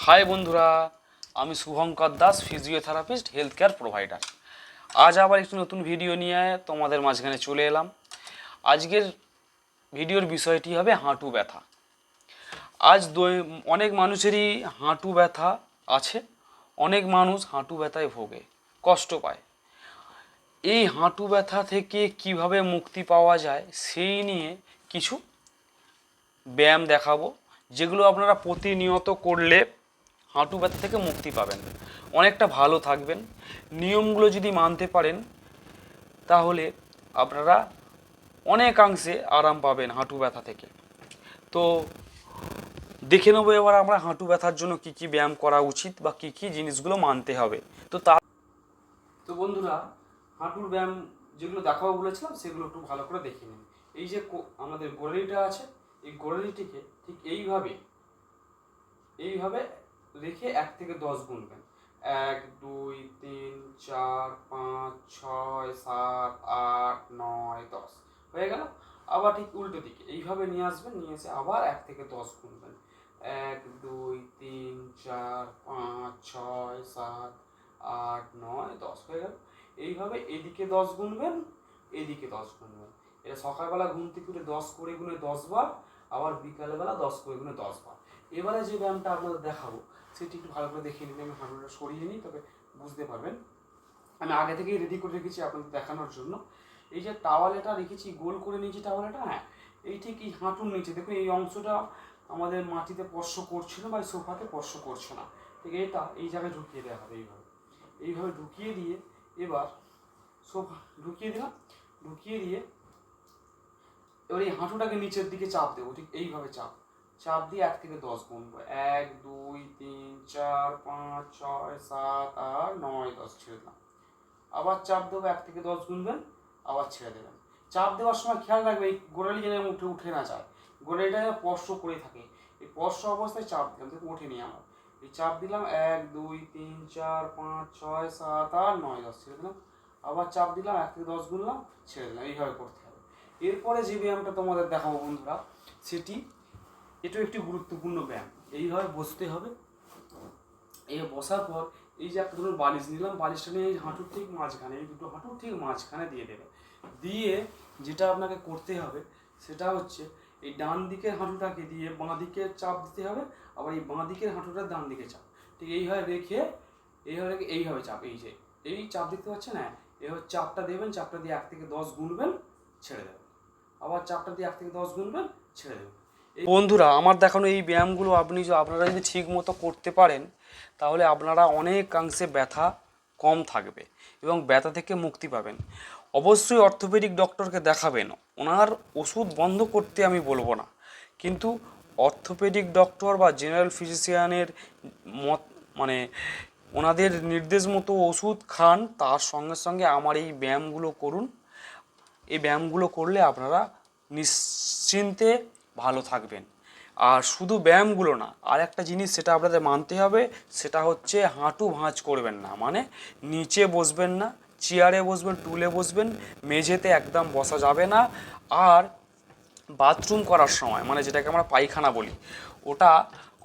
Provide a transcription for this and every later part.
High বন্ধুরা, আমি Shubhankar Das, physiotherapist, health care provider. আজ আবার একটি নতুন ভিডিও নিয়ে তোমাদের মাঝখানে চলে এলাম। আজকের ভিডিওর বিষয়টি হবে হাঁটু ব্যথা। আজ অনেক মানুষেরই হাঁটু ব্যথা আছে, অনেক মানুষ হাঁটু ব্যথায় ভোগে, কষ্ট পায়। এই হাঁটু ব্যথা থেকে কিভাবে মুক্তি পাওয়া যায় সেই নিয়ে কিছু ব্যায়াম দেখাবো, যেগুলো আপনারা প্রতিনিয়ত করলে হাঁটু ব্যথা থেকে মুক্তি পাবেন, অনেকটা ভালো থাকবেন। নিয়মগুলো যদি মানতে পারেন তাহলে আপনারা অনেকাংশে আরাম পাবেন হাঁটু ব্যথা থেকে। তো দেখে নেবো এবার আমরা হাঁটু ব্যথার জন্য কি কি ব্যায়াম করা উচিত বা কি কি জিনিসগুলো মানতে হবে। তো বন্ধুরা, হাঁটুর ব্যায়াম যেগুলো দেখাবো বলেছিলাম সেগুলো একটু ভালো করে দেখে নিন। এই যে আমাদের গোড়ালিটা আছে, এই গোড়ালিটিকে ঠিক এইভাবে রেখে 1 থেকে 10 গুনবেন। 1 2 3 4 5 6 7 8 9 10 হয়ে গেল। আবার ঠিক উল্টো দিকে এইভাবে নিয়ে আসবেন, নিয়ে এসে আবার 1 থেকে 10 গুনবেন। 1 2 3 4 5 6 7 8 9 10 হয়ে গেল। এইভাবে এদিকে 10 গুনবেন, এদিকে 10 গুনবেন। এটা সকালবেলা ঘুম থেকে উঠে 10 করে গুনে 10 বার, আবার বিকালবেলা 10 করে গুনে 10 বার। এবারে যে ব্যায়ামটা আপনাদের দেখাবো সেটি একটু ভালো করে দেখিয়ে নিন। আমি হাঁটুটা সরিয়ে নিই, তবে বুঝতে পারবেন। আমি আগে থেকেই রেডি করে রেখেছি আপনাদের দেখানোর জন্য। এই যে টাওয়ালেটা রেখেছি, গোল করে নিয়েছি টাওয়ালেটা, হ্যাঁ, এই ঠিক এই হাঁটুর নিচে দেখুন এই অংশটা আমাদের মাটিতে স্পর্শ করছে না বা সোফাতে স্পর্শ করছে না, ঠিক এটা এই জায়গায় ঢুকিয়ে দেওয়া হবে। এইভাবে ঢুকিয়ে দিয়ে এবার সোফা ঢুকিয়ে দিলাম, ঢুকিয়ে দিয়ে এবার এই হাঁটুটাকে নিচের দিকে চাপ দেবো, ঠিক এইভাবে চাপ দিয়ে 1 থেকে 10 গুনবো। 1 2 3 4 5 6 7 8 9 10 ছেড়ে দিলাম। আবার চাপ দেবো, 1 থেকে 10 গুনবেন, আবার ছেড়ে দেবেন। চাপ দেওয়ার সময় খেয়াল রাখবে এই গোড়ালি যেন উঠে না যায়, গোড়ালিটা যেন স্পর্শ করে থাকে। এই স্পর্শ অবস্থায় চাপ দিলাম, দেখুন ওঠেনি আমার। এই চাপ দিলাম 1 2 3 4 5 6 7 8 9 10 ছেড়ে দিলাম। আবার চাপ দিলাম, 1 থেকে 10 গুনলাম, ছেড়ে দিলাম। এইভাবে করতে হবে। এরপরে যে ব্যায়ামটা তোমাদের দেখাবো বন্ধুরা, সেটি এটাও একটি গুরুত্বপূর্ণ ব্যায়াম। এইভাবে বসতে হবে। এই বসার পর এই যে একটা ধরুন বালিশ নিলাম, বালিশটা নিয়ে এই হাঁটুর ঠিক মাঝখানে, এই দুটো হাঁটুর ঠিক মাঝখানে দিয়ে দেবে। দিয়ে যেটা আপনাকে করতে হবে সেটা হচ্ছে এই ডান দিকের হাঁটুটাকে দিয়ে বাঁ দিকে চাপ দিতে হবে, আবার এই বাঁ দিকের হাঁটুটা ডান দিকে চাপ, ঠিক এইভাবে রেখে এইভাবে চাপ, এই চাপ দেখতে পাচ্ছেন, হ্যাঁ, এইভাবে চাপটা দেবেন। চাপটা দিয়ে 1 থেকে 10 গুনবেন, ছেড়ে দেবেন। আবার চাপটা দিয়ে 1 থেকে 10 গুনবেন, ছেড়ে দেবেন। বন্ধুরা, আমার দেখানো এই ব্যায়ামগুলো আপনারা যদি ঠিক মতো করতে পারেন তাহলে আপনারা অনেকাংশে ব্যথা কম থাকবে এবং ব্যথা থেকে মুক্তি পাবেন। অবশ্যই অর্থোপেডিক ডক্টরকে দেখাবেন, ওনার ওষুধ বন্ধ করতে আমি বলবো না, কিন্তু অর্থোপেডিক ডক্টর বা জেনারেল ফিজিশিয়ানের মানে ওনাদের নির্দেশ মতো ওষুধ খান, তার সঙ্গে সঙ্গে আমার এই ব্যায়ামগুলো করুন। এই ব্যায়ামগুলো করলে আপনারা নিশ্চিন্তে ভালো থাকবেন। আর শুধু ব্যায়ামগুলো না, আর একটা জিনিস সেটা আপনাদের মানতে হবে, সেটা হচ্ছে হাঁটু ভাঁজ করবেন না। মানে নিচে বসবেন না, চেয়ারে বসবেন, টুলে বসবেন, মেঝেতে একদম বসা যাবে না। আর বাথরুম করার সময়, মানে যেটাকে আমরা পায়খানা বলি, ওটা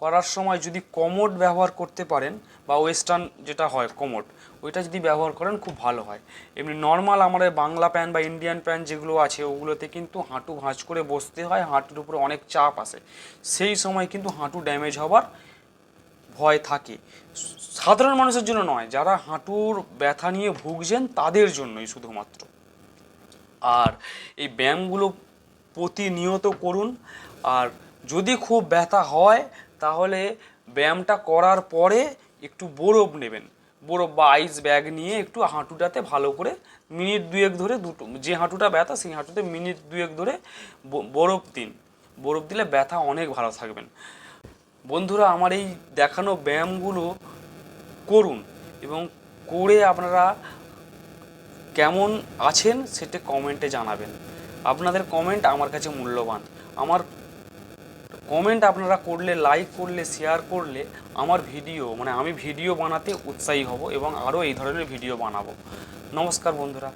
করার সময় যদি কমোড ব্যবহার করতে পারেন বা ওয়েস্টার্ন যেটা হয় কমোড, ওইটা যদি ব্যবহার করেন খুব ভালো হয়। এমনি নর্মাল আমাদের বাংলা প্যান্ট বা ইন্ডিয়ান প্যান্ট যেগুলো আছে ওগুলোতে কিন্তু হাঁটু ভাঁজ করে বসতে হয়, হাঁটুর উপরে অনেক চাপ আসে, সেই সময় কিন্তু হাঁটু ড্যামেজ হবার ভয় থাকে। সাধারণ মানুষের জন্য নয়, যারা হাঁটুর ব্যথা নিয়ে ভুগছেন তাদের জন্যই শুধুমাত্র। আর এই ব্যায়ামগুলো প্রতিনিয়ত করুন। আর যদি খুব ব্যথা হয় তাহলে ব্যায়ামটা করার পরে একটু বরফ নেবেন, বরফ বা আইস ব্যাগ নিয়ে একটু হাঁটুটাতে ভালো করে মিনিট 2 ধরে, দুটো যে হাঁটুটা ব্যথা সেই হাঁটুতে মিনিট 2 ধরে বরফ দিন। বরফ দিলে ব্যথা অনেক ভালো থাকবেন। বন্ধুরা, আমার এই দেখানো ব্যায়ামগুলো করুন এবং করে আপনারা কেমন আছেন সেটা কমেন্টে জানাবেন। আপনাদের কমেন্ট আমার কাছে মূল্যবান। আমার কমেন্ট আপনারা করলে, লাইক করলে, শেয়ার করলে আমার আমি ভিডিও বানাতে উৎসাহী হব এবং আরও এই ধরনের ভিডিও বানাবো। নমস্কার বন্ধুরা।